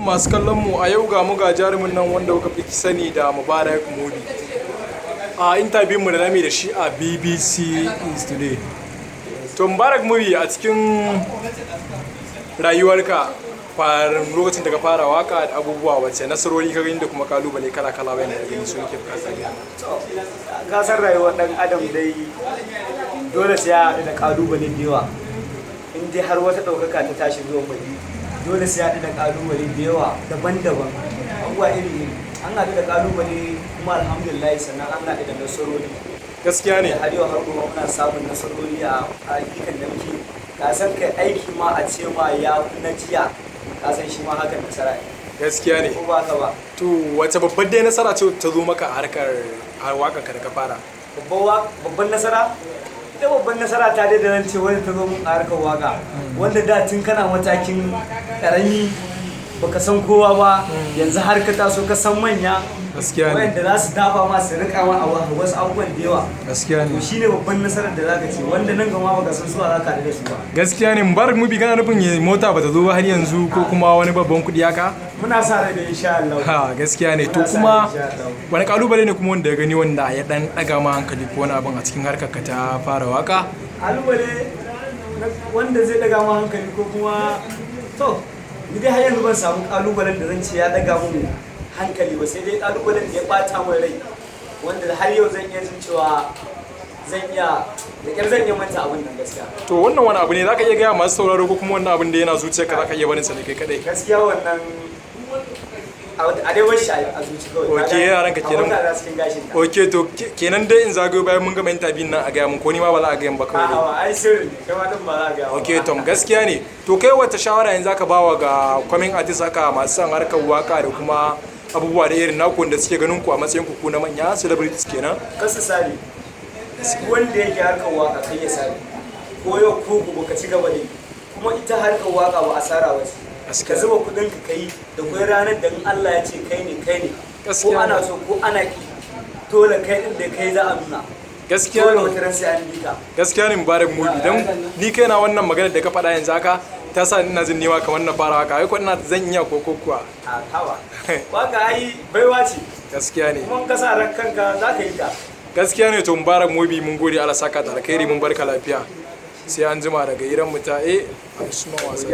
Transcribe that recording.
Masu kallon mu a yau ga mu ga jarumin nan wanda kuka fi sani da Mubarak Mudi. A interview mu da nami da shi a BBC News Today. To Mubarak Mudi, a cikin rayuwarka lokacin da ka fara waka da abubuwa wacce nasarori ka gani da kuma kalubale kala-kala bayan da gani su yake bukata. Ka san rayuwar dan adam dai dole sai ya haɗu da kalubale da yawa. In dai har wata ɗaukaka ta tashi zuwa mai dole sai haɗu da ƙalubale da yawa daban-daban abubuwa iri an haɗu da ƙalubale kuma alhamdulillah sannan an haɗu da nasarori Gaskiya ne. har yau har gobe muna samun nasarori a ayyukan da muke ka san kai aiki ma a ce ma ya fi na jiya ka san shi ma hakan nasara ne. Gaskiya ne. Ko ba ka ba To wace babbar dai nasara ce ta zo maka a harkar waƙar da ka fara? babban nasara ita babban nasara ta dai da nan ce wanda ta zo mun a harkar waka wanda da tun kana matakin karami baka san kowa ba yanzu har ka taso ka san manya Gaskiya ne. wanda za su dafa ma su rika ma a wasu abubuwan da yawa Gaskiya to ne. shine babban nasarar da zaka ce wanda nan gama baka san suwa zaka da su ba Gaskiya ne. Mubarak Mudi, kana nufin mota bata zo ba har yanzu ko kuma wani babban kuɗi haka? muna sa rai da insha Allah. Ha, gaskiya ne. To kuma wani kalubale ne kuma wanda ya gani wanda ya dan daga ma hankali ko wani abin a cikin harkar ka ta fara waka? Kalubale wanda zai daga ma hankali ko kuma to ni dai har yanzu ban samu kalubalen da zan ce ya daga mun hankali ba sai dai kalubalen da ya bata min rai wanda har yau zan iya jin cewa zan iya manta abin nan gaskiya. To wannan wani abu ne zaka iya gaya masu sauraro ko kuma wannan abin da yana zuciyarka zaka iya barin sa ne kai kadai? Gaskiya wannan a dai wani a zuci kawai. Ok, yaran ka kenan. A wata cikin gashin ta. Ok, to kenan dai in zagayo bayan mun gama interview nan a gaya mun ko ni ma ba za a gaya ba kawai dai. A'a ai sirri ne kai ma din ba za ka ga. Ok, Tom, gaskiya ne. To kai wata shawara yanzu zaka bawa ga coming artist haka masu son harkar waka da kuma abubuwa da irin naku da suke ganin ku a matsayin ku na manya celebrities kenan? Kasa sani wanda yake harkar waka kai ya sani ko yau ko gobe ka ci gaba da kuma ita harkar waka ba asara ba ce ka zuba kudin ka kai da kai ranar da in Allah ya ce kai ne ko ana so ko ana ki dole kai din da kai za a nuna Gaskiya dole ne. wata ran sai an bi ka. Gaskiya ne Mubarak Mudi, dan ni kaina wannan magana da ka faɗa yanzu haka ta sa ina jin niwa kamar na fara haka ai ko ina zan iya ko kuwa. A hawa waka ai baiwa ce Gaskiya ne. kuma ka sa ran kanka za ka yi ta. Gaskiya ne. To Mubarak Mudi, mun gode, Allah saka da alkhairi, mun barka lafiya. Sai an jima daga iran mu ta a Usman wasa.